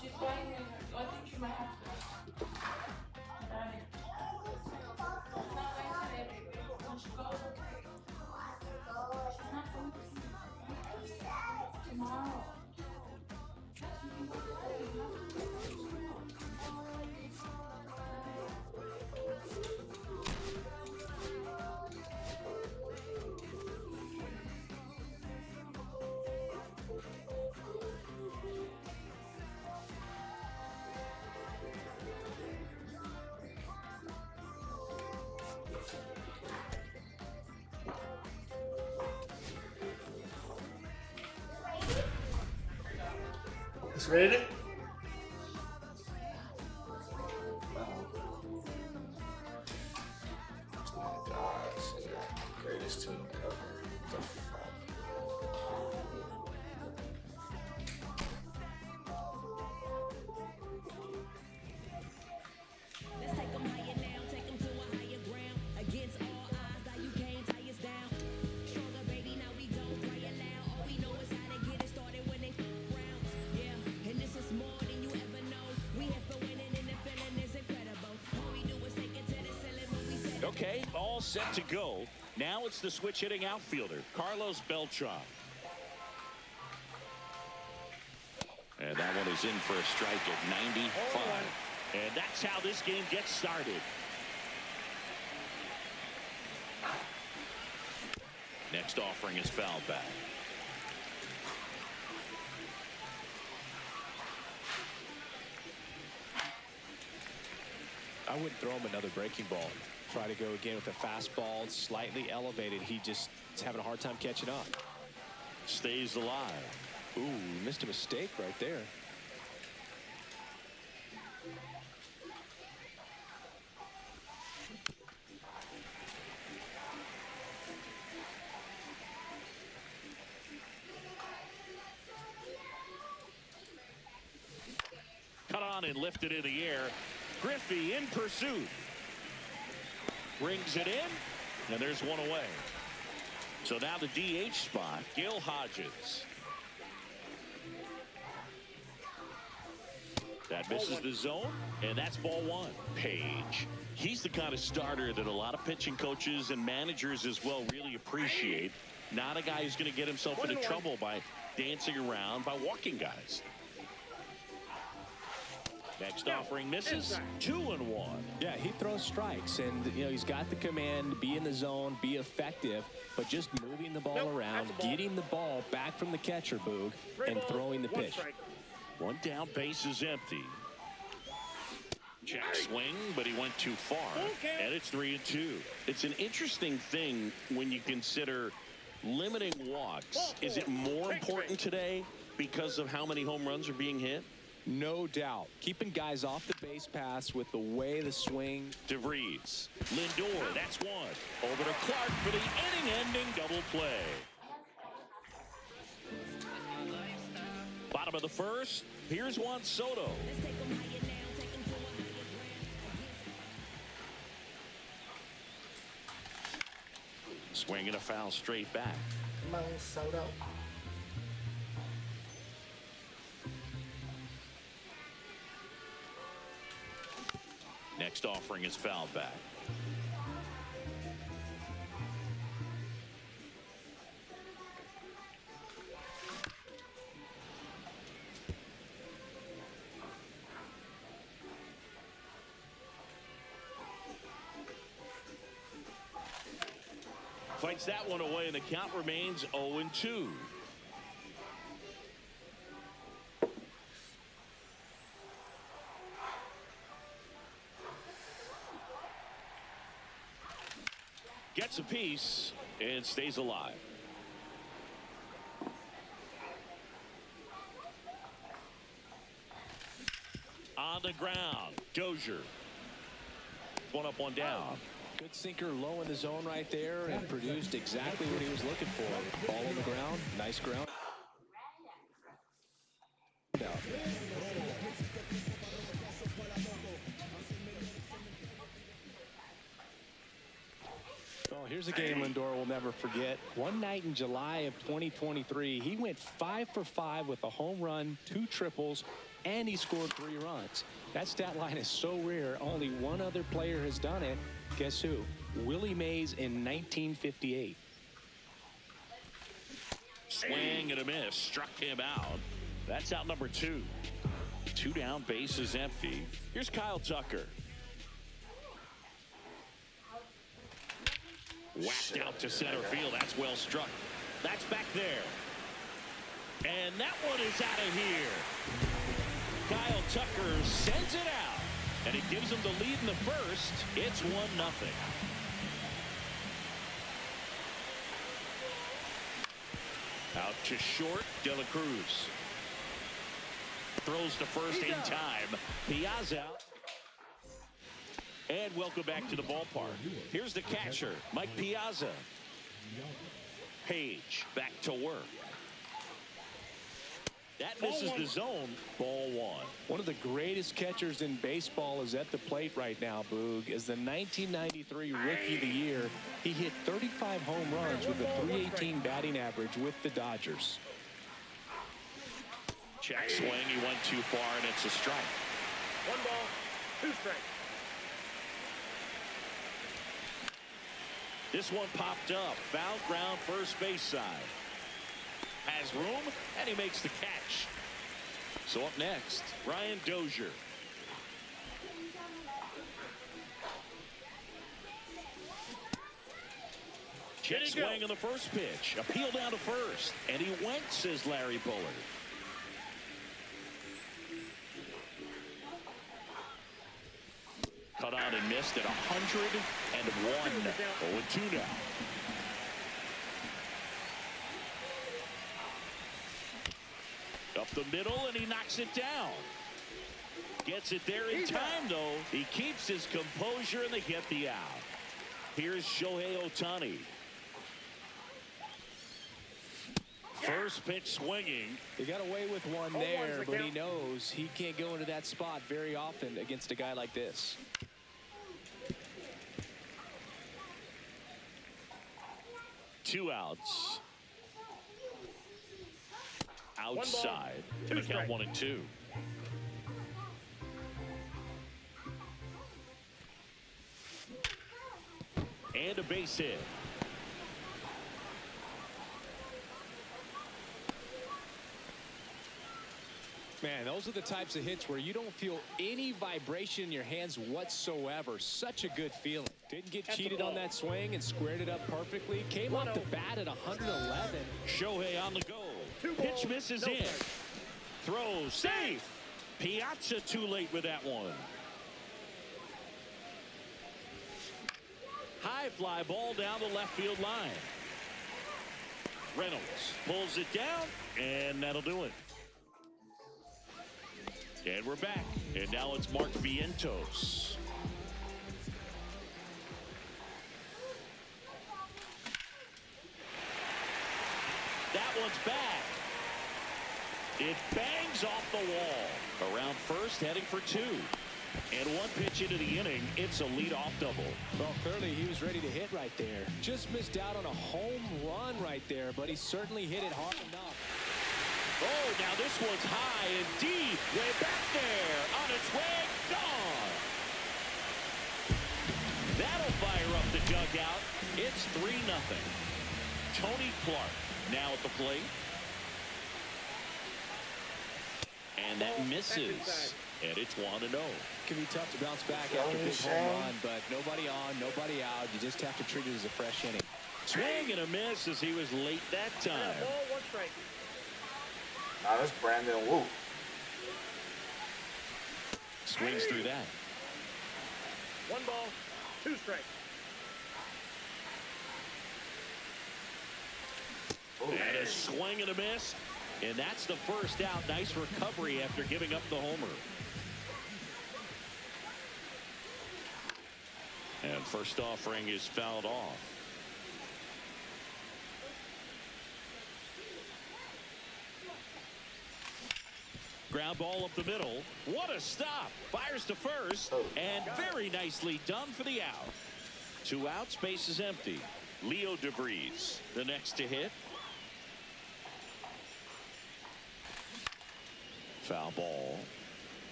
she's going. I think she might have to. Darling. She's not going today, baby. When she goes, okay. She's not going tomorrow. It's ready? Greatest tune ever. The fuck? Let's take them higher now, take them to a higher ground. Against all odds, now you can't tie us down. Stronger, baby, now we don't cry aloud. All we know is how to get it started when they rounds. Yeah, and this is more than you ever know. We here for winning and the feeling is incredible. All we do is take it to the ceiling when we said. Okay, all set to go. Now it's the switch hitting outfielder, Carlos Beltran. And that one is in for a strike at 95. And that's how this game gets started. Next offering is fouled back. I wouldn't throw him another breaking ball. Try to go again with a fastball, slightly elevated. He just is having a hard time catching up. Stays alive. Ooh, missed a mistake right there. Cut on and lifted in the air. Griffey in pursuit. Brings it in, and there's one away. So now the DH spot, Gil Hodges. That misses the zone, and that's ball one. Page. He's the kind of starter that a lot of pitching coaches and managers as well really appreciate. Not a guy who's going to get himself into trouble by dancing around, by walking guys. Next offering misses. 2-1. Yeah, he throws strikes, and he's got the command to be in the zone, be effective, but just moving the ball around, getting the ball back from the catcher, Boog, and throwing the pitch. One down, base is empty. Check swing, but he went too far, and it's 3-2. It's an interesting thing when you consider limiting walks. Is it more important today because of how many home runs are being hit? No doubt. Keeping guys off the base paths with the way the swing. DeVries. Lindor, that's one. Over to Clark for the inning-ending double play. Bottom of the first. Here's Juan Soto. Let's take them higher now, take them to a higher ground. Swinging a foul straight back. Come on, Soto. Next offering is fouled back. Fights that one away, and the count remains 0-2. Gets a piece and stays alive. On the ground, Dozier. One up, one down. Good sinker low in the zone right there and produced exactly what he was looking for. Ball on the ground, nice ground. Well, here's a game Lindor will never forget. One night in July of 2023, he went 5 for 5 with a home run, 2 triples, and he scored 3 runs. That stat line is so rare, only one other player has done it. Guess who? Willie Mays in 1958. Swing and a miss. Struck him out. That's out number 2. 2 down, bases empty. Here's Kyle Tucker. Whacked out to center field. That's well struck. That's back there. And that one is out of here. Kyle Tucker sends it out. And it gives him the lead in the first. It's 1-0. Out to short, De La Cruz. Throws to first in time. Piazza. And welcome back to the ballpark. Here's the catcher, Mike Piazza. Page back to work. That misses the zone. Ball 1. One of the greatest catchers in baseball is at the plate right now, Boog. As the 1993 Rookie of the Year, he hit 35 home runs with a .318 batting average with the Dodgers. Check swing. He went too far, and it's a strike. 1 ball, 2 strikes. This one popped up. Foul ground, first base side. Has room, and he makes the catch. So up next, Ryan Dozier. Check swing on the first pitch. Appeal down to first. And he went, says Larry Bullard. Cut on and missed at 101. 0-2 now. Up the middle, and he knocks it down. Gets it there in time, though. He keeps his composure, and they get the out. Here's Shohei Ohtani. First pitch swinging. He got away with one there, but he knows he can't go into that spot very often against a guy like this. Two outs. Outside. Gonna count 1 and 2. And a base hit. Man, those are the types of hits where you don't feel any vibration in your hands whatsoever. Such a good feeling. Didn't get cheated on that swing and squared it up perfectly. Came off the bat at 111. Shohei on the go. Pitch misses in. Throw safe. Piazza too late with that one. High fly ball down the left field line. Reynolds pulls it down, and that'll do it. And we're back. And now it's Mark Vientos. That one's back. It bangs off the wall. Around first, heading for 2. And 1 pitch into the inning, it's a leadoff double. Well, clearly he was ready to hit right there. Just missed out on a home run right there, but he certainly hit it hard enough. Oh, now this one's high and deep. Way back there. On its way. Gone. That'll fire up the dugout. It's 3-0. Tony Clark now at the plate. And that misses. And it's 1-0. It can be tough to bounce back after a big home run, but nobody on, nobody out. You just have to treat it as a fresh inning. Swing and a miss as he was late that time. Ball, 1 strike. Now that's Brandon Wu. Swings through that. 1 ball, 2 strikes. And a swing and a miss. And that's the first out. Nice recovery after giving up the homer. And first offering is fouled off. Ground ball up the middle. What a stop. Fires to first. And very nicely done for the out. 2 outs. Base is empty. Leo DeVries, the next to hit. Foul ball.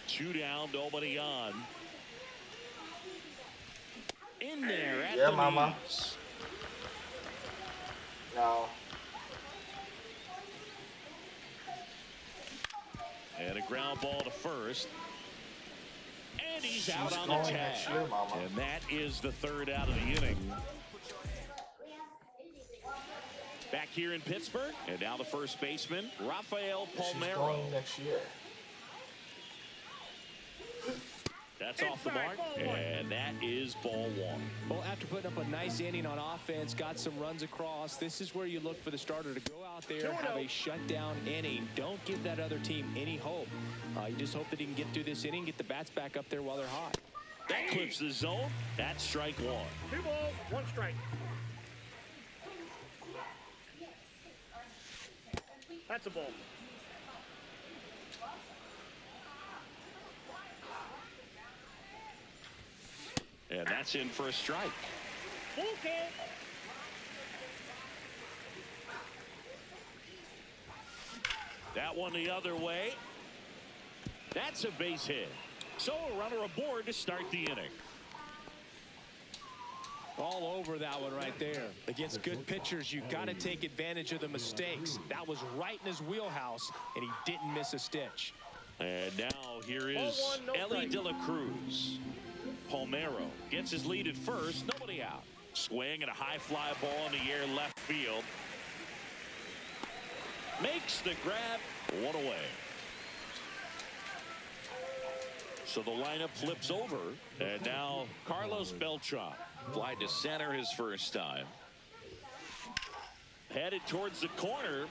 2 down, nobody on. In there at the mama. knees. No. And a ground ball to first. And he's She's out on the going tag. next year, mama. And that is the 3rd out of the inning. Back here in Pittsburgh. And now the first baseman, Rafael She's Palmeiro. going next year. That's off the mark, and that is ball 1. Well, after putting up a nice inning on offense, got some runs across, this is where you look for the starter to go out there, have a shutdown inning. Don't give that other team any hope. You just hope that he can get through this inning, get the bats back up there while they're hot. That clips the zone. That's strike 1. 2 balls, 1 strike. That's a ball. And that's in for a strike. Full count. That one the other way. That's a base hit. So a runner aboard to start the inning. All over that one right there. Against good pitchers, you got to take advantage of the mistakes. That was right in his wheelhouse, and he didn't miss a stitch. And now here is Ellie De La Cruz. Palmeiro gets his lead at first. Nobody out. Swing and a high fly ball in the air left field. Makes the grab. 1 away. So the lineup flips over. And now Carlos Beltran. Fly to center his first time. Headed towards the corner.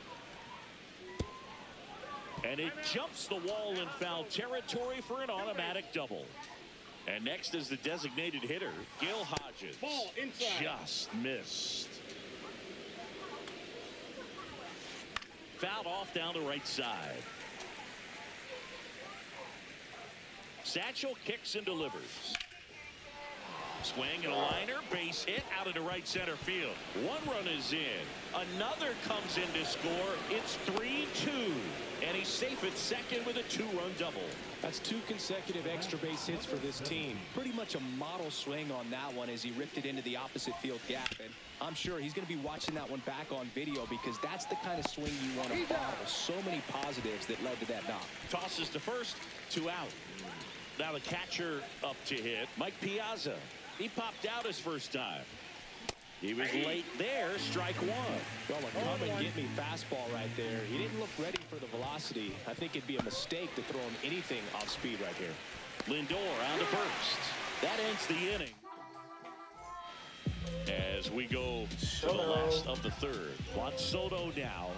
And it jumps the wall in foul territory for an automatic double. And next is the designated hitter, Gil Hodges. Ball inside. Just missed. Fouled off down the right side. Satchel kicks and delivers. Swing and a liner, base hit out into right center field. 1 run is in. Another comes in to score. It's 3-2. And he's safe at second with a 2-run double. That's 2 consecutive extra base hits for this team. Pretty much a model swing on that one as he ripped it into the opposite field gap. And I'm sure he's going to be watching that one back on video because that's the kind of swing you want to bottle. So many positives that led to that knock. Tosses to first, 2 out. Now the catcher up to hit, Mike Piazza. He popped out his first time. He was late there, strike 1. Well, a come and get me fastball right there. He didn't look ready for the velocity. I think it'd be a mistake to throw him anything off speed right here. Lindor on to first. That ends the inning. As we go to the last of the 3rd. Juan Soto now.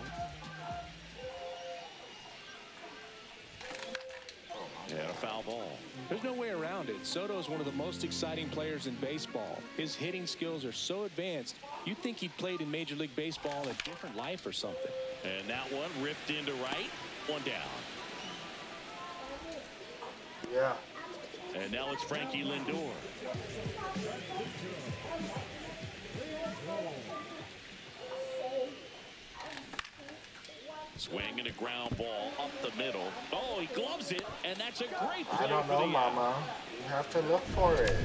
And a foul ball. There's no way around it. Soto is one of the most exciting players in baseball. His hitting skills are so advanced, you'd think he played in Major League Baseball in a different life or something. And that one ripped into right. 1 down. Yeah. And now it's Frankie Lindor. Swing and a ground ball up the middle. Oh, he gloves it, and that's a great play. I don't know, mama. You have to look for it.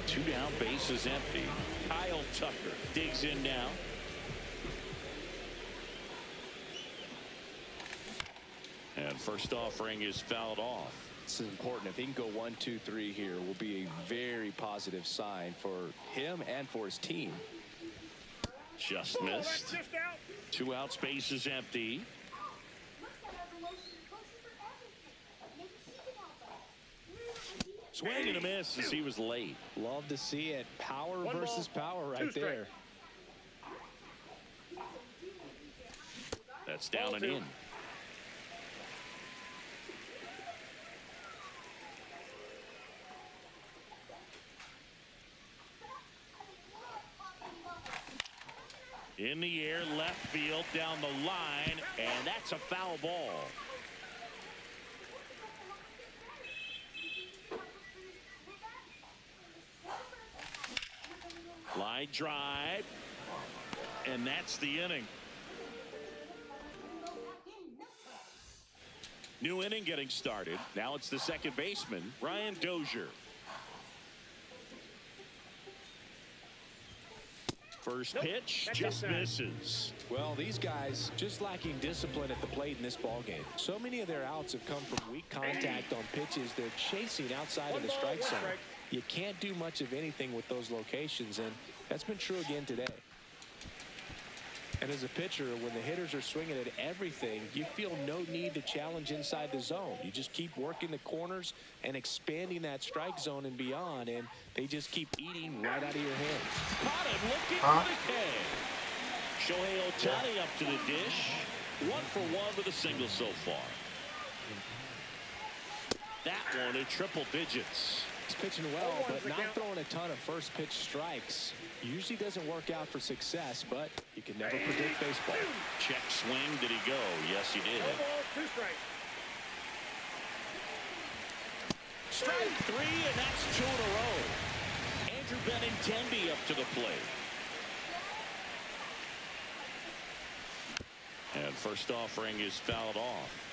2 down, bases empty. Kyle Tucker digs in now. And first offering is fouled off. This is important. If he can go 1, 2, 3 here, will be a very positive sign for him and for his team. Just missed. 2 outs, bases empty. Swing and a miss as he was late. Love to see it. Power versus power right there. That's down and in. In the air, left field, down the line, and that's a foul ball. Line drive. And that's the inning. New inning getting started. Now it's the second baseman, Ryan Dozier. First pitch just misses. Well, these guys just lacking discipline at the plate in this ballgame. So many of their outs have come from weak contact on pitches they're chasing outside of the strike zone. You can't do much of anything with those locations, and that's been true again today. And as a pitcher, when the hitters are swinging at everything, you feel no need to challenge inside the zone. You just keep working the corners and expanding that strike zone and beyond, and they just keep eating right out of your hands. Caught him looking for the K. Shohei Ohtani up to the dish. 1 for 1 with a single so far. That one in triple digits. He's pitching well, but not throwing a ton of first pitch strikes. Usually doesn't work out for success, but you can never predict baseball. Check swing. Did he go? Yes, he did. 2 strikes. Strike 3, and that's 2 in a row. Andrew Benintendi up to the plate. And first offering is fouled off.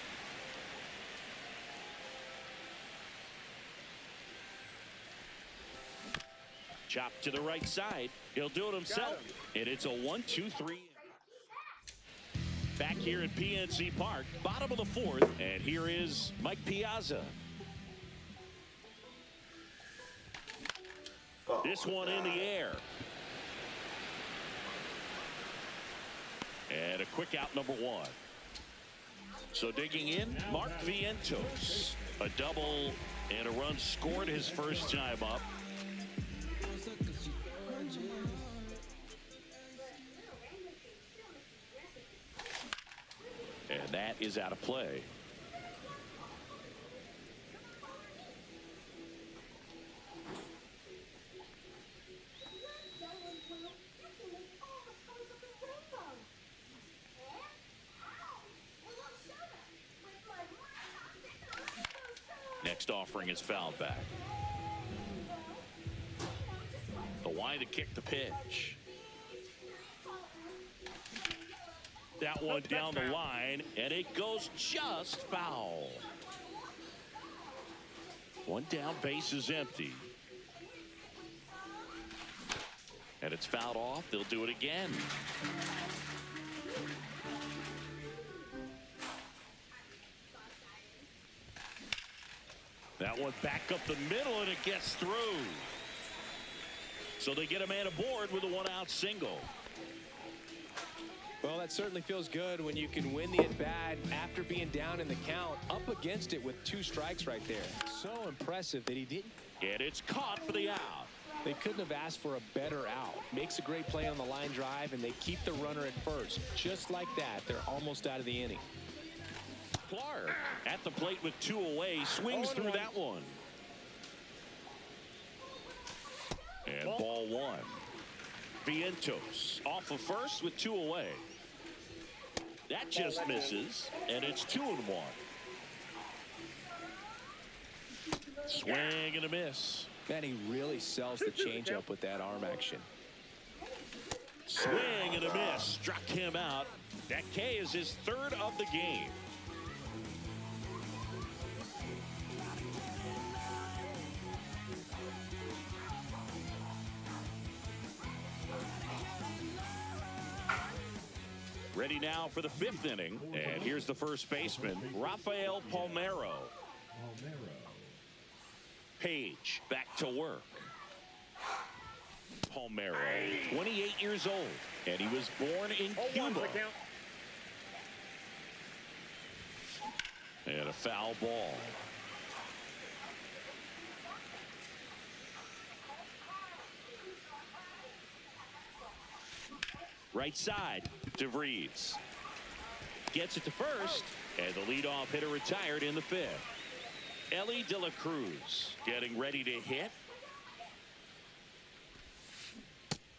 Chop to the right side. He'll do it himself. And it's a 1-2-3. Back here at PNC Park, bottom of the 4th. And here is Mike Piazza. This one in the air. And a quick out, number 1. So digging in, Mark Vientos. A double and a run scored his first time up. And that is out of play. Next offering is fouled back. The wind to kick the pitch. That one down the line, and it goes just foul. One down, base is empty. And it's fouled off. They'll do it again. That one back up the middle, and it gets through. So they get a man aboard with a 1-out single. Well, that certainly feels good when you can win the at-bat after being down in the count, up against it with 2 strikes right there. So impressive that he didn't. And it's caught for the out. They couldn't have asked for a better out. Makes a great play on the line drive, and they keep the runner at first. Just like that, they're almost out of the inning. Clark at the plate with 2 away, swings through that one. And ball 1. Vientos off of first with 2 away. That just misses, and it's 2-1. Swing and a miss. Man, he really sells the changeup with that arm action. Swing and a miss. Struck him out. That K is his 3rd of the game. Ready now for the 5th inning. And here's the first baseman, Rafael Palmeiro. Page back to work. Palmeiro, 28 years old, and he was born in Cuba. And a foul ball. Right side, DeVries. Gets it to first, and the leadoff hitter retired in the 5th. Ellie De La Cruz getting ready to hit.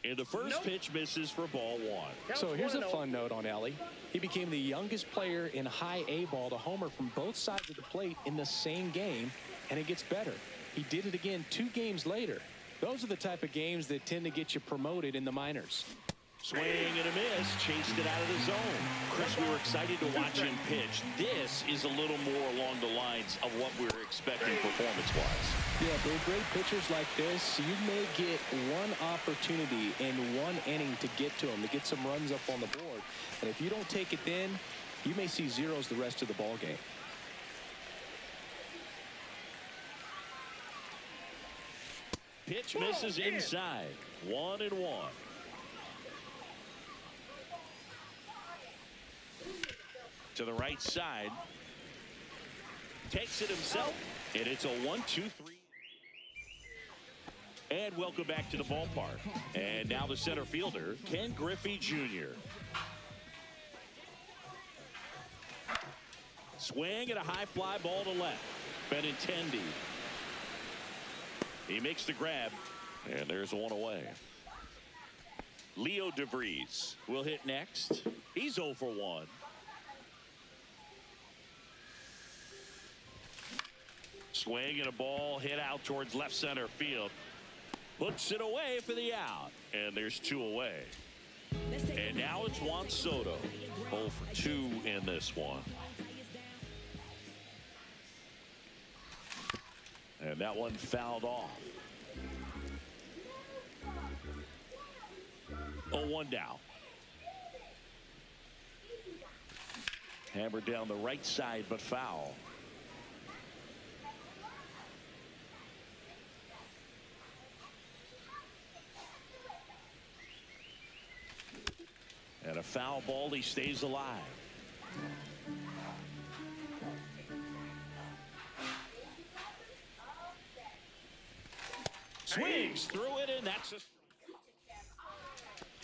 And the first pitch misses for ball 1. So here's a fun note on Ellie. He became the youngest player in high A ball to homer from both sides of the plate in the same game, and it gets better. He did it again 2 games later. Those are the type of games that tend to get you promoted in the minors. Swing and a miss, chased it out of the zone. Chris, we were excited to watch him pitch. This is a little more along the lines of what we were expecting performance-wise. Yeah, but with great pitchers like this, you may get one opportunity in one inning to get to them, to get some runs up on the board. And if you don't take it then, you may see zeros the rest of the ball game. Pitch misses inside. 1-1. To the right side. Takes it himself. And it's a 1-2-3. And welcome back to the ballpark. And now the center fielder, Ken Griffey Jr. Swing and a high fly ball to left. Benintendi. He makes the grab. And there's one away. Leo DeVries will hit next. He's 0 for 1. Swing and a ball hit out towards left center field. Puts it away for the out. And there's 2 away. And now it's Juan Soto. 0 for 2 in this one. And that one fouled off. 0-1 down. Hammered down the right side, but foul. And a foul ball, he stays alive. Swings through it, and that's a...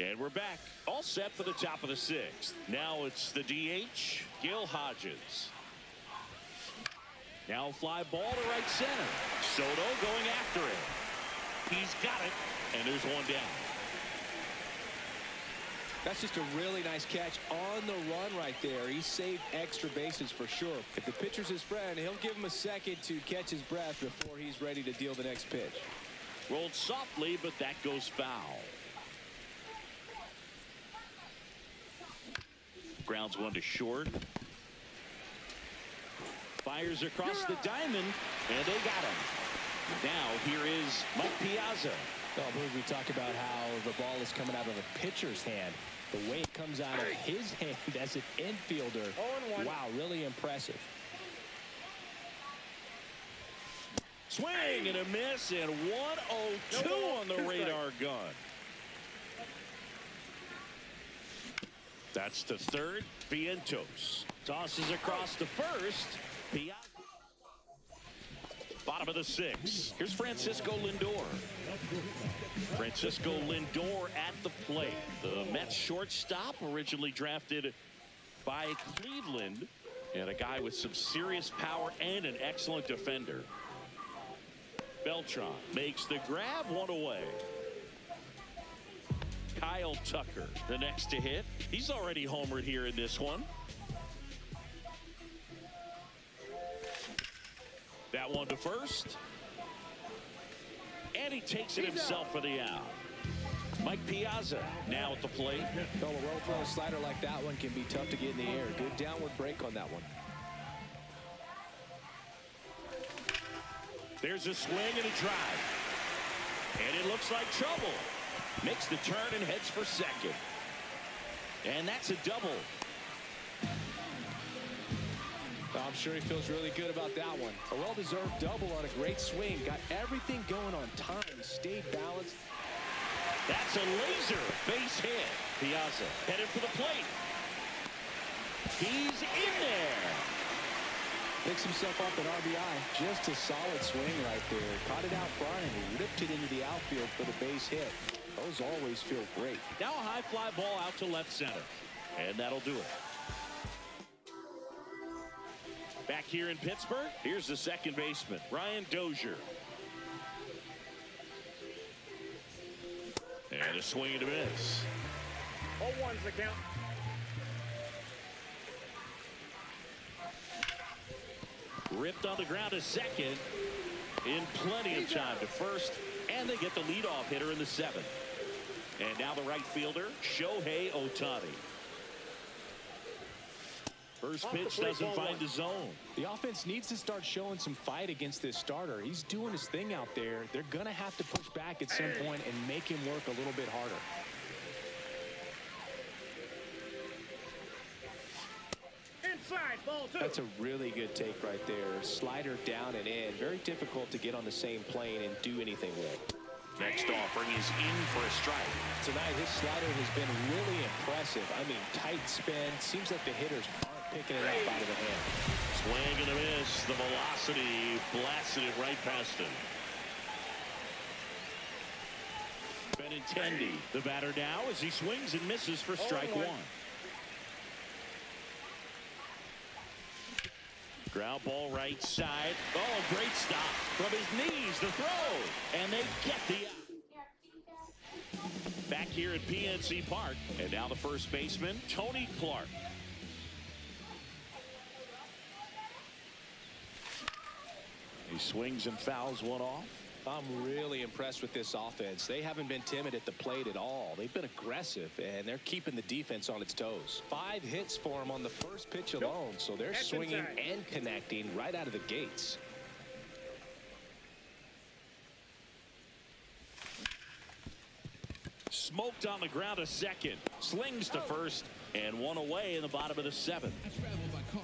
And we're back. All set for the top of the 6th. Now it's the DH, Gil Hodges. Now fly ball to right center. Soto going after it. He's got it, and there's 1 down. That's just a really nice catch on the run right there. He saved extra bases for sure. If the pitcher's his friend, he'll give him a second to catch his breath before he's ready to deal the next pitch. Rolled softly, but that goes foul. Grounds one to short. Fires across the diamond, and they got him. Now here is Mike Piazza. Well, we talk about how the ball is coming out of a pitcher's hand. The way it comes out of his hand as an infielder. 0-1. Wow, really impressive. Swing and a miss, and 102 on the radar gun. That's to third. Vientos tosses across to first. Piazza. Bottom of the 6th. Here's Francisco Lindor. Francisco Lindor at the plate. The Mets shortstop, originally drafted by Cleveland, and a guy with some serious power and an excellent defender. Beltran makes the grab, 1 away. Kyle Tucker, the next to hit. He's already homered here in this one. That one to first. And he takes it himself for the out. Mike Piazza now at the plate. A well-thrown slider like that one can be tough to get in the air. Good downward break on that one. There's a swing and a drive. And it looks like trouble. Makes the turn and heads for second. And that's a double. I'm sure he feels really good about that one. A well-deserved double on a great swing. Got everything going on time. Stayed balanced. That's a laser base hit. Piazza headed for the plate. He's in there. Picks himself up an RBI. Just a solid swing right there. Caught it out front and ripped it into the outfield for the base hit. Those always feel great. Now a high fly ball out to left center. And that'll do it. Back here in Pittsburgh, here's the second baseman, Ryan Dozier. And a swing and a miss. 0-1's the count. Ripped on the ground to second. In plenty of time to first And they get the leadoff hitter in the 7th. And now the right fielder, Shohei Ohtani. First pitch doesn't find the zone. The offense needs to start showing some fight against this starter. He's doing his thing out there. They're going to have to push back at some point and make him work a little bit harder. Inside, ball 2. That's a really good take right there. Slider down and in. Very difficult to get on the same plane and do anything with. Next offering is in for a strike. Tonight, his slider has been really impressive. I mean, tight spin. Seems like the hitters aren't picking it up out of the hand. Swing and a miss. The velocity blasted it right past him. Benintendi, the batter now, as he swings and misses for strike 1. Ground ball right side. Oh, great stop from his knees. The throw. And they get the out. Back here at PNC Park. And now the first baseman, Tony Clark. He swings and fouls one off. I'm really impressed with this offense. They haven't been timid at the plate at all. They've been aggressive, and they're keeping the defense on its toes. 5 hits for them on the first pitch alone, so they're swinging and connecting right out of the gates. Smoked on the ground a second. Slings to first, and one away in the bottom of the 7th.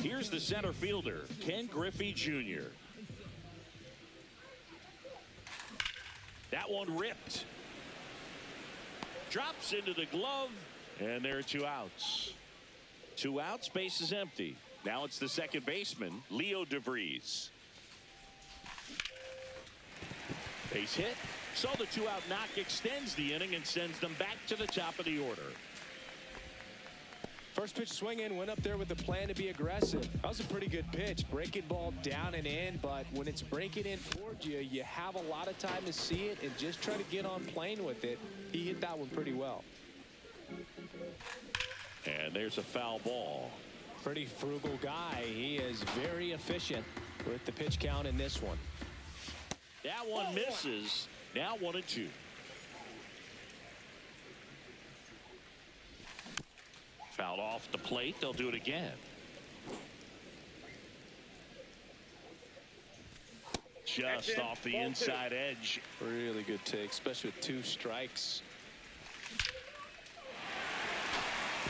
Here's the center fielder, Ken Griffey Jr. That one ripped. Drops into the glove, and there are 2 outs. 2 outs, base is empty. Now it's the second baseman, Leo DeVries. Base hit. So the 2-out knock extends the inning and sends them back to the top of the order. First pitch swinging, went up there with a plan to be aggressive. That was a pretty good pitch. Breaking ball down and in, but when it's breaking in towards you, you have a lot of time to see it and just try to get on plane with it. He hit that one pretty well. And there's a foul ball. Pretty frugal guy. He is very efficient with the pitch count in this one. That one misses. Now 1-2. Fouled off the plate. They'll do it again. Just off the inside edge. Really good take, especially with 2 strikes.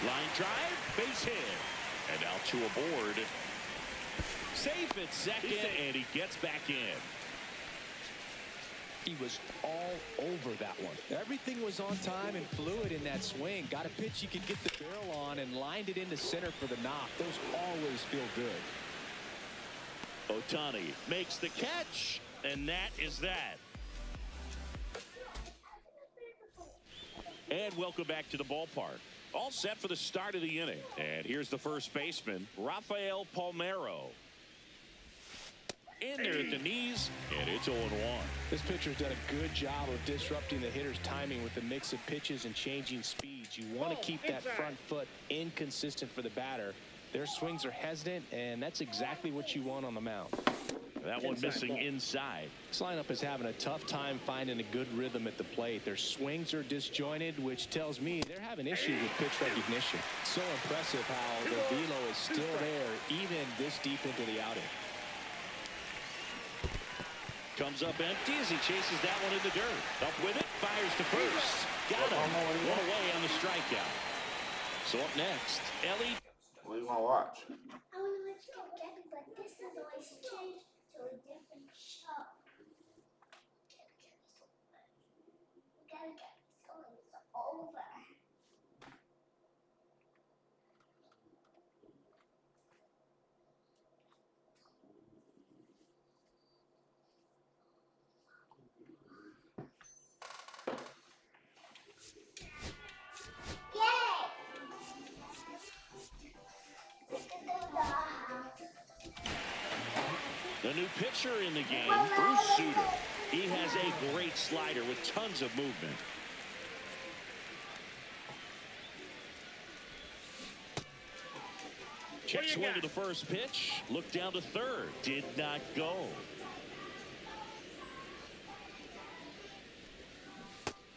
Line drive, base hit. And now 2 aboard. Safe at second, and he gets back in. He was all over that one. Everything was on time and fluid in that swing. Got a pitch you could get the barrel on and lined it into center for the knock. Those always feel good. Ohtani makes the catch, and that is that. And welcome back to the ballpark. All set for the start of the inning. And here's the first baseman, Rafael Palmeiro. In there at the knees, and it's 0-1. This pitcher's done a good job of disrupting the hitter's timing with the mix of pitches and changing speeds. You want to keep that front foot inconsistent for the batter. Their swings are hesitant, and that's exactly what you want on the mound. That one missing inside. This lineup is having a tough time finding a good rhythm at the plate. Their swings are disjointed, which tells me they're having issues with pitch recognition. So impressive how the velo is still there, even this deep into the outing. Comes up empty as he chases that one in the dirt. Up with it, fires to first. Got him. One away on the strikeout. So up next, Ellie. What are you gonna watch? I want to watch Get but this is always changed to a different show. We gotta get this so it's over. The new pitcher in the game, Bruce Sutter. He has a great slider with tons of movement. Check swing to the first pitch. Look down to third. Did not go.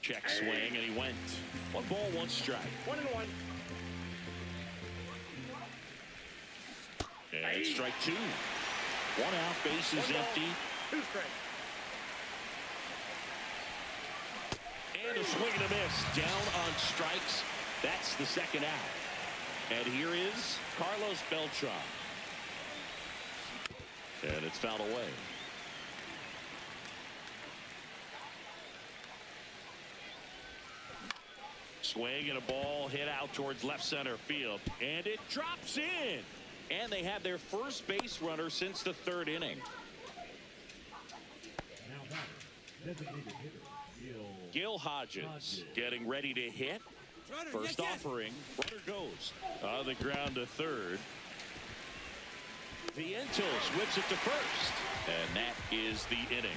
Check swing, and he went. 1 ball, 1 strike. 1-1. And strike 2. 1 out, bases empty. 2 strikes. And a swing and a miss. Down on strikes. That's the 2nd out. And here is Carlos Beltran. And it's fouled away. Swing and a ball hit out towards left center field. And it drops in. And they have their first base runner since the 3rd inning. Gil Hodges getting ready to hit. First offering. Runner goes on the ground to 3rd. Vientos whips it to 1st. And that is the inning.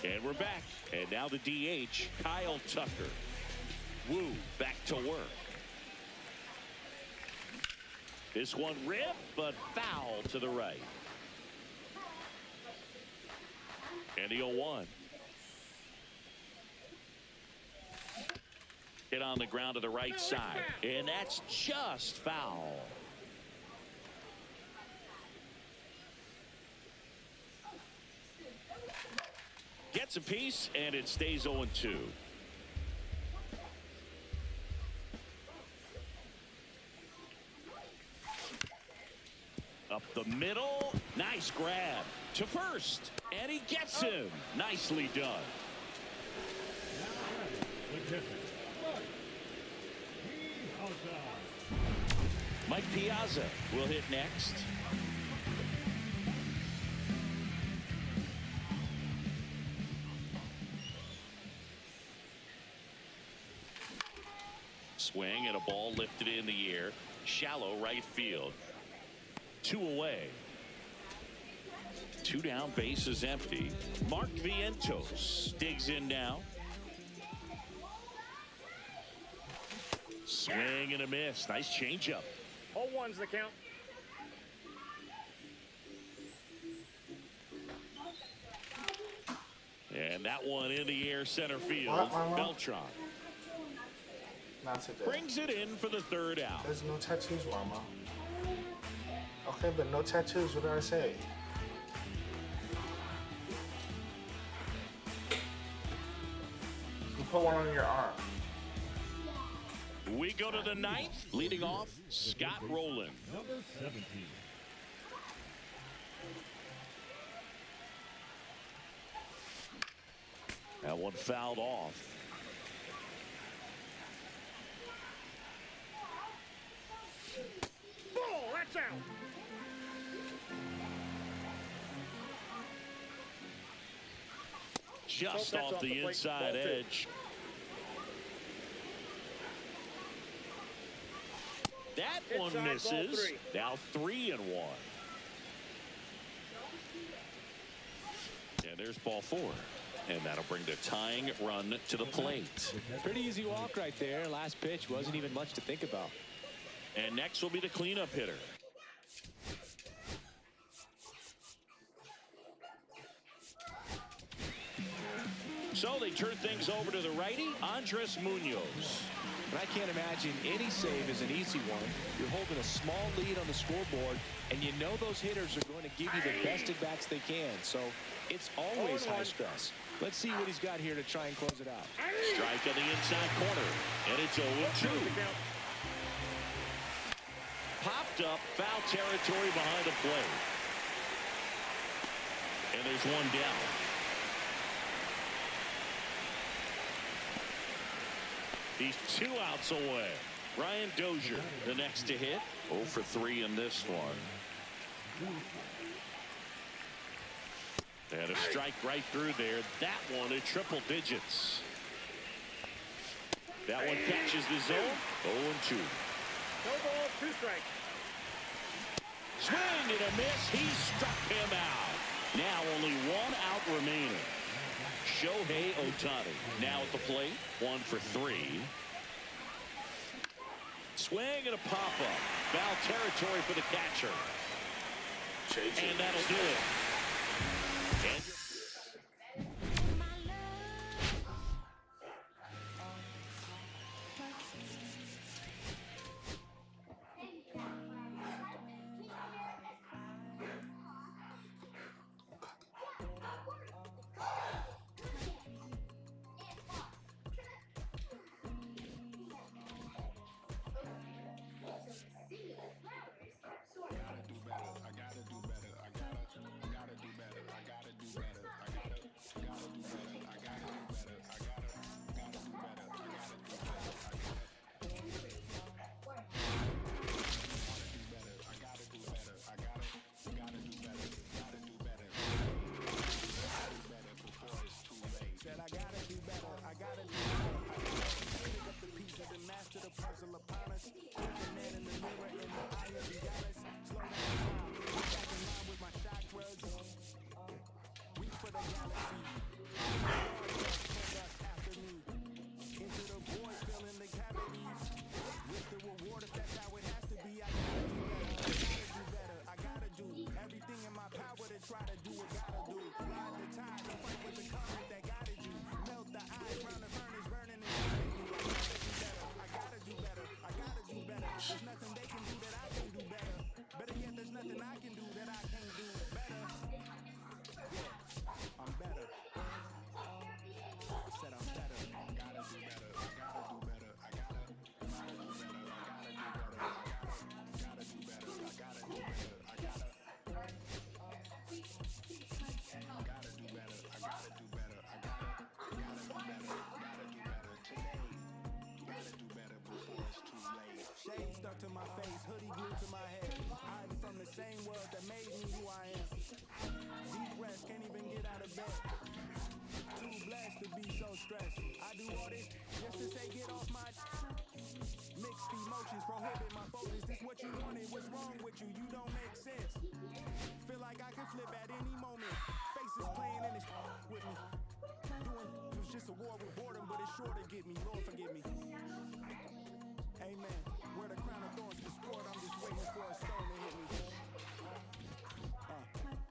And we're back. And now the DH, Kyle Tucker. Woo back to work. This one ripped, but foul to the right. And the 0-1. Hit on the ground to the right side. And that's just foul. Gets a piece, and it stays 0-2. Up the middle. Nice grab to 1st. And he gets him. Nicely done. Mike Piazza will hit next. Swing and a ball lifted in the air. Shallow right field. 2 away. 2 down, bases empty. Mark Vientos digs in now. Swing and a miss. Nice changeup. 0-1's the count. And that one in the air center field. What? Beltran Not today. brings it in for the 3rd out. There's no tattoos, Mama. Okay, but no tattoos. What did I say? You put one on your arm. We go to the 9th. Leading off, Scott Rowland. Number 17. That one fouled off. Ball, that's out. Just That's off the plate. inside Ball 2. edge. That one Inside, ball misses. 3. Now 3-1. And there's ball 4. And that'll bring the tying run to the plate. Pretty easy walk right there. Last pitch wasn't even much to think about. And next will be the cleanup hitter. So they turn things over to the righty, Andres Munoz. But I can't imagine any save is an easy one. You're holding a small lead on the scoreboard, and you know those hitters are going to give you the best at-bats they can. So it's always high stress. Let's see what he's got here to try and close it out. Strike on the inside corner, and it's 0-2. Popped up, foul territory behind the plate. And there's one down. He's 2 outs away. Ryan Dozier, the next to hit. 0 for 3 in this one. And a strike right through there. That one in triple digits. That one catches the zone. 0-2. No ball, 2 strikes. Swing and a miss. He struck him out. Now only 1 out remaining. Shohei Ohtani now at the plate. 1 for 3. Swing and a pop-up. Foul territory for the catcher. And that'll do it. And to my face, hoodie glued to my head. I'm from the same world that made me who I am. Deep breaths, can't even get out of bed. Too blessed to be so stressed. I do all this just to say get off my mixed emotions, prohibit my focus. This what you wanted, what's wrong with you? You don't make sense. Feel like I can flip at any moment. Faces playing in this with me. It was just a war with boredom, but it's sure to get me. Lord forgive me. Amen. Wear the crown of thorns for sport. I'm just waiting for a stone to hit me.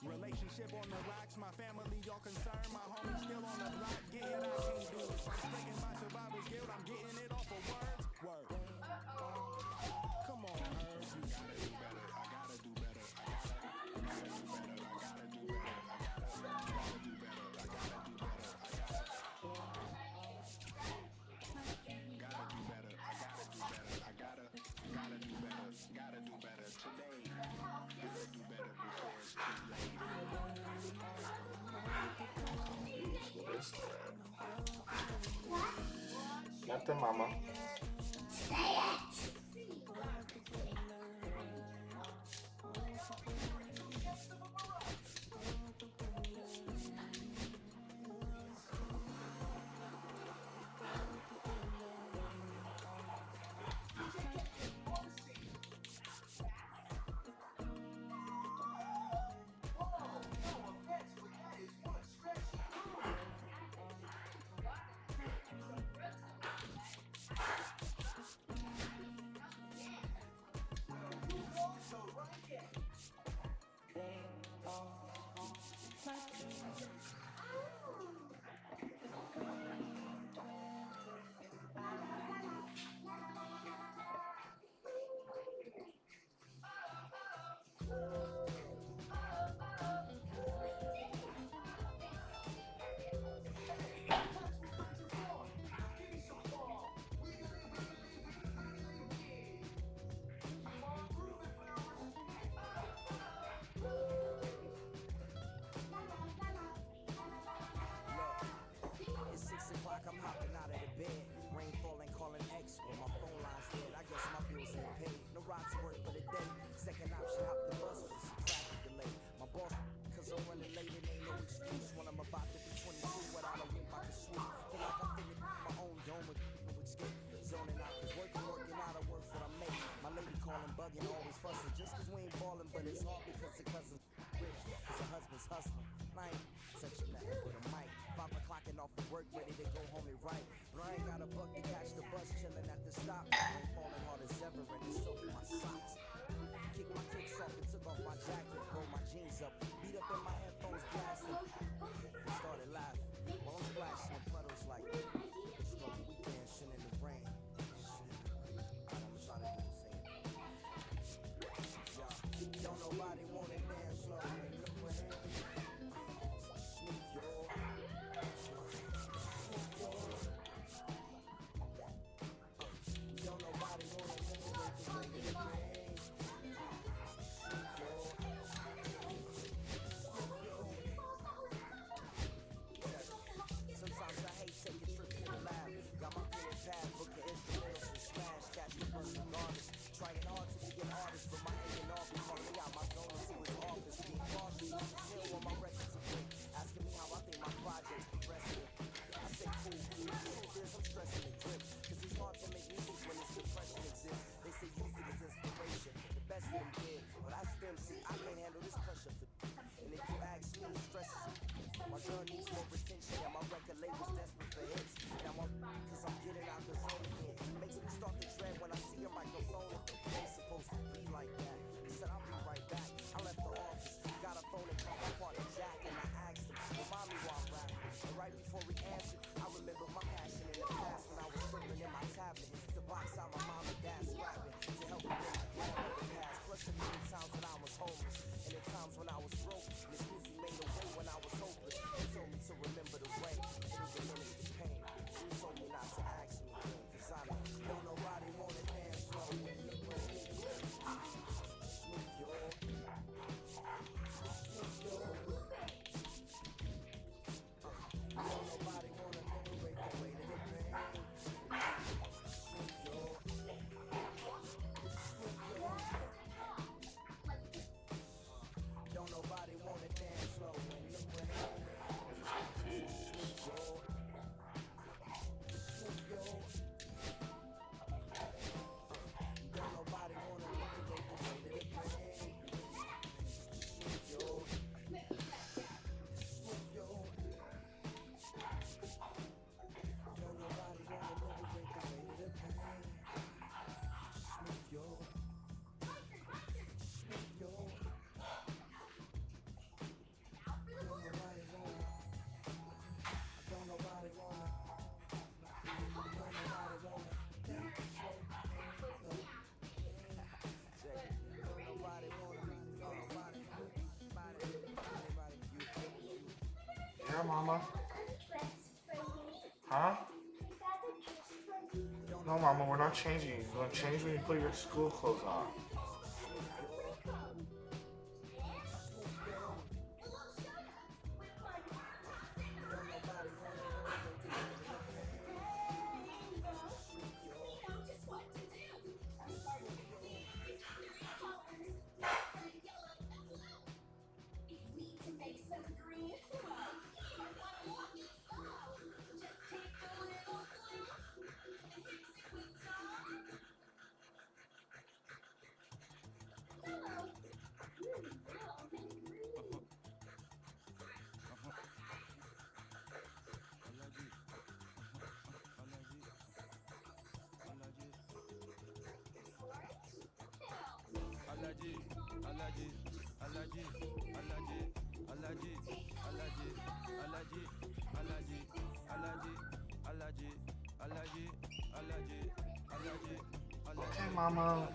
Relationship on the rocks. My family all concerned. My homies still on the block. Get it, I can't do it. I'm sticking my survivor's guilt. I'm getting it off of words. Word. Come on, Herb. You gotta do better. I gotta do better. I gotta do better. I gotta do better. I gotta do better. I gotta do better. I gotta do better. I gotta do better. I gotta do better. Gotta do better today. Gotta do better before it's too late. Nothing, mama. Say it. It's 6 o'clock, I'm hopping out of the bed. Rain falling, calling X. When my phone line's dead, I guess my bills ain't paid. No ride to work for the day. Second option, hop the bus with some traffic delay. My boss, cause I'm running late, it ain't no excuse. When I'm about to be 22, without a whip, I can sweep. Feel like I figured my own dome with escape. Zoning out, cause working out of work what I make. My lady calling, bugging, always fussing. Just cause we ain't ballin', but it's hard because the cousin's rich. Cause her husband's hustling. I ain't touching nothing with a mic. 5 o'clock and off of work, ready to go home and write. But I ain't got a buck to catch the bus, chillin' at the stop. Rain falling hard as ever, and it's soaking my socks. Kicked my kicks off and took off my jacket. Rolled my Yeah, Mama. Dress for me. Huh? You got a dress for me. No, Mama, we're not changing. You're gonna change when you put your school clothes on. Okay, Mama.